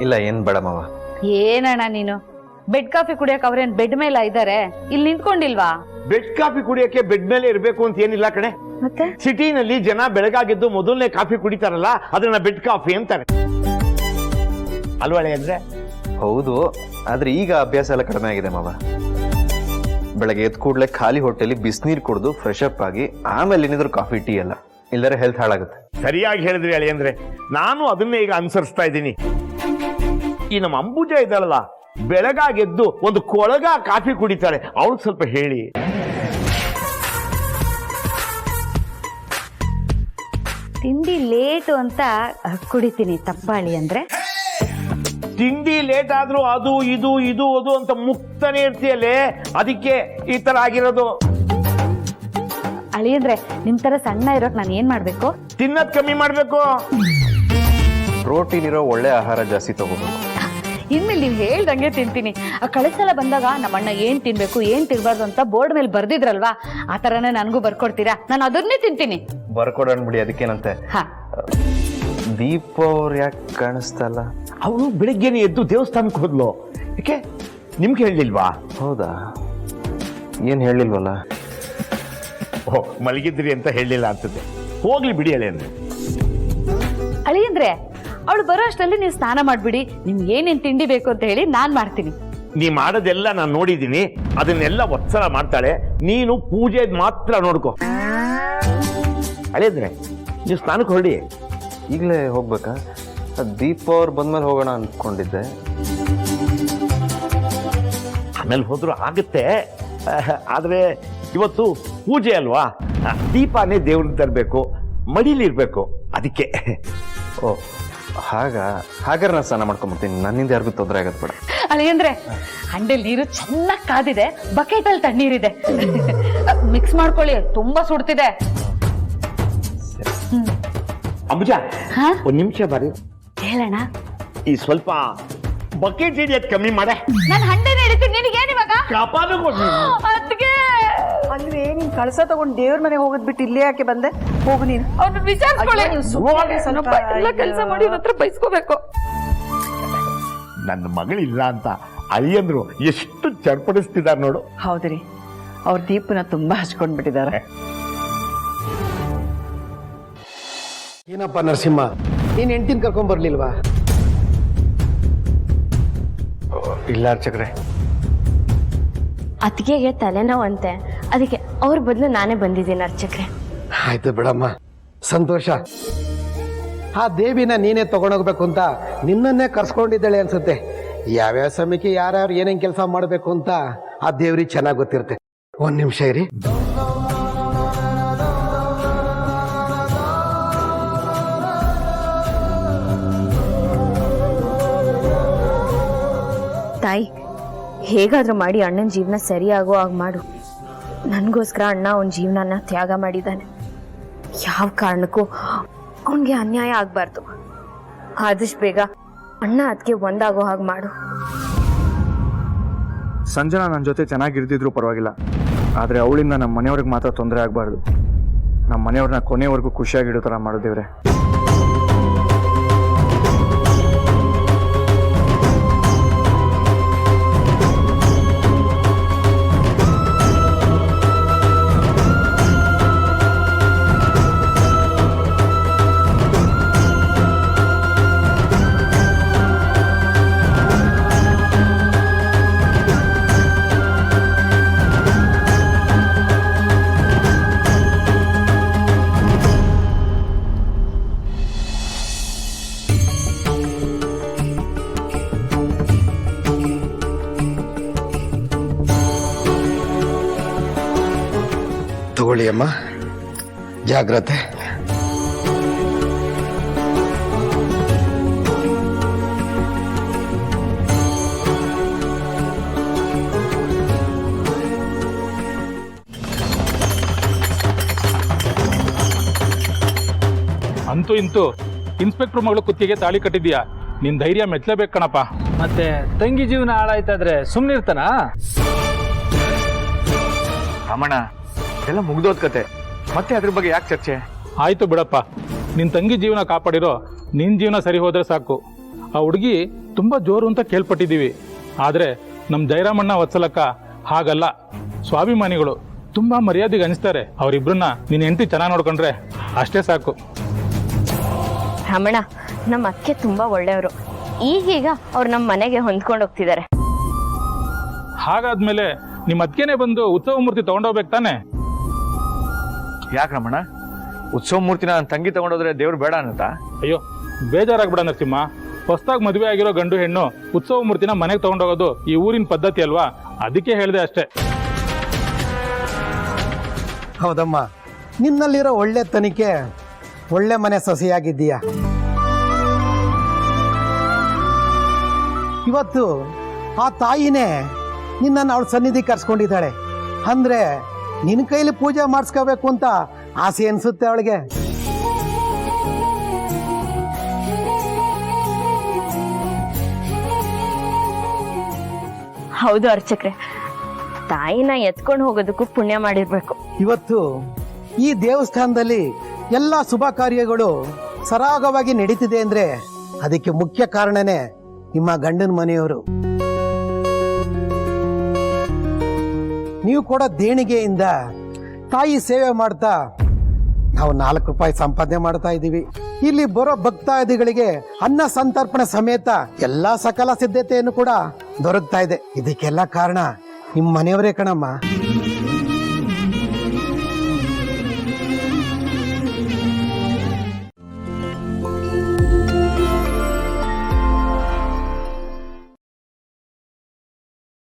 ಇಲ್ಲ ಏನ್ ಬೇಡ ಮಾವ. ಏನಣ್ಣ ನೀನು ಬೆಡ್ ಕಾಫಿ ಕುಡಿಯಕ್ ಅವ್ರೇನ್ ಬೆಡ್ ಮೇಲೆ ಇದ್ದಾರೆ, ಇಲ್ಲಿ ನಿಂತ್ಕೊಂಡಿಲ್ವಾ? ಬೆಡ್ ಕಾಫಿ ಕುಡಿಯಕ್ಕೆ ಬೆಡ್ ಮೇಲೆ ಇರ್ಬೇಕು ಅಂತ ಏನಿಲ್ಲ ಕಣೆ. ಮತ್ತೆ ಸಿಟಿನಲ್ಲಿ ಜನ ಬೆಳಗಾಗಿದ್ದು ಮೊದಲನೇ ಕಾಫಿ ಕುಡಿತಾರಲ್ಲ ಅದನ್ನ ಬೆಡ್ ಕಾಫಿ ಅಂತಾರೆ ಅಲ್ವಾಳೆ ಅಂದ್ರೆ. ಹೌದು, ಆದ್ರೆ ಈಗ ಅಭ್ಯಾಸ ಎಲ್ಲ ಕಡಿಮೆ ಆಗಿದೆ ಮಾವ. ಬೆಳಗ್ಗೆ ಎದ್ದು ಕೂಡಲೇ ಖಾಲಿ ಹೊಟ್ಟೆಲಿ ಬಿಸಿನೀರು ಕುಡಿದು ಫ್ರೆಶ್ ಅಪ್ ಆಗಿ ಆಮೇಲೆ ಏನಿದ್ರು ಕಾಫಿ ಟೀ ಎಲ್ಲ, ಇಲ್ಲದ್ರೆ ಹೆಲ್ತ್ ಹಾಳಾಗುತ್ತೆ. ಸರಿಯಾಗಿ ಹೇಳಿದ್ರಿ ಅಳಿ ಅಂದ್ರೆ, ನಾನು ಅದನ್ನೇ ಈಗ ಅನುಸರಿಸ್ತಾ ಇದ್ದೀನಿ. ಈ ನಮ್ಮ ಅಂಬುಜ ಇದ್ದಾಳಲ್ಲ, ಬೆಳಗಾಗೆದ್ದು ಒಂದು ಕೊಳಗ ಕಾಫಿ ಕುಡಿತಾಳೆ, ಅವಳು ಸ್ವಲ್ಪ ಹೇಳಿ. ತಿಂಡಿ ಲೇಟು ಅಂತ ಕುಡಿತೀನಿ, ತಪ್ಪಾಳಿ ಅಂದ್ರೆ. ತಿಂಡಿ ಲೇಟ್ ಆದ್ರೂ ಅದು ಇದು ಇದು ಅದು ಅಂತ ಮುಕ್ತಾನೆ ಇರ್ತೀಯಲ್ಲೇ, ಅದಕ್ಕೆ ಈ ತರ ಆಗಿರೋದು. ಅಳಿ ಅಂದ್ರೆ ನಿಮ್ ತರ ಸಣ್ಣ ಇರೋಕ್ ನಾನು ಏನ್ ಮಾಡ್ಬೇಕು? ತಿನ್ನೋದ್ ಕಮ್ಮಿ ಮಾಡ್ಬೇಕು. ಪ್ರೋಟೀನ್ ಇರೋ ಒಳ್ಳೆ ಆಹಾರ ಜಾಸ್ತಿ ತಗೋಬೇಕು. ಇನ್ಮೇಲೆ ನೀವ್ ಹೇಳ್ದಂಗೆ ತಿಂತೀನಿ. ಕಳೆದ ಸಲ ಬಂದಾಗ ನಮ್ಮಣ್ಣ ಏನ್ ತಿನ್ಬೇಕು ಏನ್ ತಿನ್ಬಾರ್ದು ಅಂತ ಬೋರ್ಡ್ ಮೇಲೆ ಬರ್ದಿದ್ರಲ್ವಾ, ಆ ತರನೇ ನನ್ಗೂ ಬರ್ಕೊಡ್ತೀರಾ? ನಾನು ಅದನ್ನೇ ತಿಂತೀನಿ. ಬರ್ಕೊಡೋಣ ಬಿಡಿ, ಅದಕ್ಕೇನಂತೆ. ಹಾ, ದೀಪ ಅವ್ರು ಯಾಕೆ ಕಾಣಿಸ್ತಲ್ಲ? ಅವಳು ಬೆಳಿಗ್ಗೆನೆ ಎದ್ದು ದೇವಸ್ಥಾನಕ್ಕೆ ಹೋದ್ಲು. ಯಾಕೆ ನಿಮ್ಗೆ ಹೇಳಿಲ್ವಾ? ಹೌದಾ, ಏನ್ ಹೇಳಿಲ್ವಲ್ಲ. ಓ, ಮಲಗಿದ್ರಿ ಅಂತ ಹೇಳಿಲ್ಲ ಅಂತದೆ. ಹೋಗ್ಲಿ ಬಿಡಿ ಅಳೆ ಅಂದ್ರೆ. ಅಳಿ ಅಂದ್ರೆ ಅವಳು ಬರೋ ಅಷ್ಟರಲ್ಲಿ ನೀವು ಸ್ನಾನ ಮಾಡ್ಬಿಡಿ. ನಿಮ್ಗೆ ಏನೇನ್ ತಿಂಡಿ ಬೇಕು ಅಂತ ಹೇಳಿ ನಾನ್ ಮಾಡ್ತೀನಿ. ನೀ ಮಾಡೋದೆಲ್ಲ ನಾನು ನೋಡಿದ್ದೀನಿ, ಅದನ್ನೆಲ್ಲ ಒತ್ಸಲ ಮಾಡ್ತಾಳೆ. ನೀನು ಪೂಜೆ ಮಾತ್ರ ನೋಡ್ಕೊ. ಅಳಿದ್ರೆ ನೀವು ಸ್ನಾನಕ್ಕೆ ಹೊರಡಿ. ಈಗಲೇ ಹೋಗ್ಬೇಕಾ? ದೀಪ ಅವ್ರು ಬಂದ್ಮೇಲೆ ಹೋಗೋಣ ಅನ್ಕೊಂಡಿದ್ದೆ. ಆಮೇಲೆ ಹೋದ್ರು ಆಗುತ್ತೆ, ಆದ್ರೆ ಇವತ್ತು ಪೂಜೆ ಅಲ್ವಾ, ದೀಪನೇ ದೇವ್ರನ್ನ ತರಬೇಕು, ಮಡಿಲಿರ್ಬೇಕು, ಅದಕ್ಕೆ. ಓ ಹಾಗಾದ್ರೆ ನಾನು ಸ್ನಾನ ಮಾಡ್ಕೊಂಡ್ಬಿಡ್ತೀನಿ. ನನ್ನಿಂದ ಯಾರಿಗೂ ತೊಂದರೆ ಆಗೋದು ಬೇಡ. ಅಳಿ ಅಂದ್ರೆ ಹಂಡೆಲ್ ನೀರು ಚೆನ್ನಾಗಿ ಕಾದಿದೆ, ಬಕೆಟ್ ಅಲ್ಲಿ ತಣ್ಣೀರಿದೆ, ಮಿಕ್ಸ್ ಮಾಡ್ಕೊಳ್ಳಿ, ತುಂಬಾ ಸುಡ್ತಿದೆ. ಅಂಬುಜ, ಒಂದ್ ನಿಮಿಷ ಬಾರಿ. ಹೇಳೋಣ. ಈ ಸ್ವಲ್ಪ ಬಕೆಟ್ ಹಿಡಿಯೋದ್ ಕಮ್ಮಿ ಮಾಡೆ. ನಾನು ಹಂಡೆನ ಹಿಡಿತೀನಿ, ನಿನಗೇನು ಇವಾಗ? ಅದಕ್ಕೆ ಅಂದ್ರೆ ನೀನ್ ಕಳಸ ತಗೊಂಡ್ ದೇವ್ರ ಮನೆಗೆ ಹೋಗೋದ್ ಬಿಟ್ಟು ಇಲ್ಲೇ ಯಾಕೆ ಬಂದೆ? ಹೋಗು ನೀನು. ಅವ್ನು ವಿಚಾರಿಸ್ಕೊಳ್ಳಿ. ಎಲ್ಲ ಕೆಲಸ ಮಾಡಿ ಹತ್ರ ಬೈಸ್ಕೋಬೇಕು. ನನ್ನ ಮಗಳಿಲ್ಲ ಅಂತ ಅಳಿಯಂದ್ರು ಎಷ್ಟು ಚರ್ಪಡಿಸ್ತಿದಾರ ನೋಡು. ಹೌದ್ರಿ, ಅವ್ರ ದೀಪನ ತುಂಬಾ ಹಚ್ಕೊಂಡ್ಬಿಟ್ಟಿದ್ದಾರೆ. ಏನಪ್ಪ ನರಸಿಂಹ, ನೀನ್ ಹೆಂಡ್ತಿನ ಕರ್ಕೊಂಡ್ ಬರ್ಲಿಲ್ವಾ? ಇಲ್ಲ ಅರ್ಚಕ್ರೆ, ಅತ್ತಿಗೆಗೆ ತಲೆನೋವು ಅಂತೆ, ಅದಕ್ಕೆ ಅವ್ರ ಬದಲು ನಾನೇ ಬಂದಿದ್ದೀನಿ ಅರ್ಚಕ್ರೆ. ಆಯ್ತು ಬಿಡಮ್ಮ, ಸಂತೋಷ. ಆ ದೇವಿನ ನೀನೇ ತಗೊಂಡೋಗ್ಬೇಕು ಅಂತ ನಿನ್ನನ್ನೇ ಕರ್ಸ್ಕೊಂಡಿದ್ದಾಳೆ ಅನ್ಸುತ್ತೆ. ಯಾವ್ಯಾವ ಸಮಯಕ್ಕೆ ಯಾರ್ಯಾರು ಏನೇನ್ ಕೆಲಸ ಮಾಡ್ಬೇಕು ಅಂತ ಆ ದೇವ್ರಿಗೆ ಚೆನ್ನಾಗಿ ಗೊತ್ತಿರುತ್ತೆ. ಒಂದ್ ನಿಮಿಷ ಇರಿ. ತಾಯಿ, ಹೇಗಾದ್ರೂ ಮಾಡಿ ಅಣ್ಣನ ಜೀವನ ಸರಿಯಾಗೋ ಹಾಗೆ ಮಾಡು. ನನಗೋಸ್ಕರ ಅಣ್ಣ ಅವನ ಜೀವನನ ತ್ಯಾಗ ಮಾಡಿದ್ದಾನೆ. ಯಾವ ಕಾರಣಕ್ಕೂ ಅವನಿಗೆ ಅನ್ಯಾಯ ಆಗಬಾರ್ದು. ಆದಷ್ಟು ಬೇಗ ಅಣ್ಣ ಅದಕ್ಕೆ ಒಂದಾಗೋ ಹಾಗೆ ಮಾಡು. ಸಂಜನಾ ನನ್ನ ಜೊತೆ ಚೆನ್ನಾಗಿರ್ತಿದ್ರು ಪರವಾಗಿಲ್ಲ, ಆದರೆ ಅವಳಿಂದ ನಮ್ಮ ಮನೆಯವ್ರಿಗೆ ಮಾತ್ರ ತೊಂದರೆ ಆಗಬಾರ್ದು. ನಮ್ಮ ಮನೆಯವ್ರನ್ನ ಕೊನೆಯವರೆಗೂ ಖುಷಿಯಾಗಿಡೋ ಥರ ಮಾಡಿದೇವ್ರೆ. ತಗೊಳ್ಳಿ ಅಮ್ಮ, ಜಾಗ್ರತೆ. ಅಂತೂ ಇಂತೂ ಇನ್ಸ್ಪೆಕ್ಟರ್ ಮಗಳು ಕುತ್ತಿಗೆ ತಾಳಿ ಕಟ್ಟಿದ್ಯಾ, ನಿನ್ ಧೈರ್ಯ ಮೆಚ್ಚಲೇಬೇಕು ಕಣಪ್ಪ. ಮತ್ತೆ ತಂಗಿ ಜೀವನ ಹಾಳಾಯ್ತಾದ್ರೆ ಸುಮ್ಮನಿರ್ತಾನ? ರಮಣ, ಎಲ್ಲ ಮುಗ್ದೋದ್ ಕತೆ, ಮತ್ತೆ ಅದ್ರ ಬಗ್ಗೆ ಯಾಕೆ ಚರ್ಚೆ? ಆಯ್ತು ಬಿಡಪ್ಪ, ನಿನ್ ತಂಗಿ ಜೀವನ ಕಾಪಾಡಿರೋ ನಿನ್ ಜೀವನ ಸರಿ ಹೋದ್ರೆ ಸಾಕು. ಆ ಹುಡುಗಿ ತುಂಬ ಜೋರು ಅಂತ ಕೇಳ್ಪಟ್ಟಿದ್ದೀವಿ. ಆದರೆ ನಮ್ಮ ಜಯರಾಮಣ್ಣ ವತ್ಸಲಕ್ಕ ಹಾಗಲ್ಲ, ಸ್ವಾಭಿಮಾನಿಗಳು, ತುಂಬ ಮರ್ಯಾದೆಗೆ ಅನಿಸ್ತಾರೆ. ಅವರಿಬ್ಬರನ್ನ ನಿನ್ನ ಹೆಂಡತಿ ಚೆನ್ನಾಗಿ ನೋಡ್ಕೊಂಡ್ರೆ ಅಷ್ಟೇ ಸಾಕು. ರಮಣ, ನಮ್ಮ ಅಕ್ಕೆ ತುಂಬಾ ಒಳ್ಳೆಯವರು. ಈಗೀಗ ಅವ್ರು ನಮ್ಮ ಮನೆಗೆ ಹೊಂದ್ಕೊಂಡು ಹೋಗ್ತಿದ್ದಾರೆ. ಹಾಗಾದ್ಮೇಲೆ ನಿಮ್ಮ ಅತ್ತಿಗೆನೇ ಬಂದು ಉತ್ಸವ ಮೂರ್ತಿ ತಗೊಂಡೋಗ್ಬೇಕು ತಾನೆ? ಯಾಕೆ ರಮಣ, ಉತ್ಸವ ಮೂರ್ತಿನ ನನ್ನ ತಂಗಿ ತಗೊಂಡೋದ್ರೆ ದೇವ್ರು ಬೇಡ ಅನ್ನತ್ತಾ? ಅಯ್ಯೋ, ಬೇಜಾರಾಗ್ಬಿಡ ನರಸಿಂಹ. ಹೊಸದಾಗಿ ಮದುವೆ ಆಗಿರೋ ಗಂಡು ಹೆಣ್ಣು ಉತ್ಸವ ಮೂರ್ತಿನ ಮನೆಗೆ ತಗೊಂಡೋಗೋದು ಈ ಊರಿನ ಪದ್ಧತಿ ಅಲ್ವಾ? ಅದಕ್ಕೆ ಹೇಳಿದೆ ಅಷ್ಟೇ. ಹೌದಮ್ಮ, ನಿನ್ನಲ್ಲಿರೋ ಒಳ್ಳೆ ತನಿಕೆ ಒಳ್ಳೆ ಮನೆ ಸೊಸೆಯಾಗಿದ್ದೀಯ. ಇವತ್ತು ಆ ತಾಯಿನೇ ನಿನ್ನನ್ನು ಅವಳ ಸನ್ನಿಧಿ ಕರ್ಸ್ಕೊಂಡಿದ್ದಾಳೆ ಅಂದ್ರೆ ನಿನ್ನ ಕೈಲಿ ಪೂಜೆ ಮಾಡಿಸ್ಕೋಬೇಕು ಅಂತ ಆಸೆ ಅನ್ಸುತ್ತೆ ಅವಳಿಗೆ. ಹೌದು ಅರ್ಚಕ್ರೆ, ತಾಯಿನ ಎತ್ಕೊಂಡು ಹೋಗೋದಕ್ಕೂ ಪುಣ್ಯ ಮಾಡಿರ್ಬೇಕು. ಇವತ್ತು ಈ ದೇವಸ್ಥಾನದಲ್ಲಿ ಎಲ್ಲ ಶುಭ ಕಾರ್ಯಗಳು ಸರಾಗವಾಗಿ ನಡೀತಿದೆ ಅಂದ್ರೆ ಅದಕ್ಕೆ ಮುಖ್ಯ ಕಾರಣನೇ ನಿಮ್ಮ ಗಂಡನ ಮನೆಯವರು. ನೀವು ಕೂಡ ದೇಣಿಗೆಯಿಂದ ತಾಯಿ ಸೇವೆ ಮಾಡ್ತಾ ನಾವು 4 ರೂಪಾಯಿ ಸಂಪಾದನೆ ಮಾಡ್ತಾ ಇದ್ದೀವಿ. ಇಲ್ಲಿ ಬರೋ ಭಕ್ತಾದಿಗಳಿಗೆ ಅನ್ನ ಸಂತರ್ಪಣೆ ಸಮೇತ ಎಲ್ಲಾ ಸಕಲ ಸಿದ್ಧತೆಯನ್ನು ಕೂಡ ದೊರಕ್ತಾ ಇದೆ. ಇದಕ್ಕೆಲ್ಲ ಕಾರಣ ನಿಮ್ಮ ಮನೆಯವರೇ ಕಣಮ್ಮ.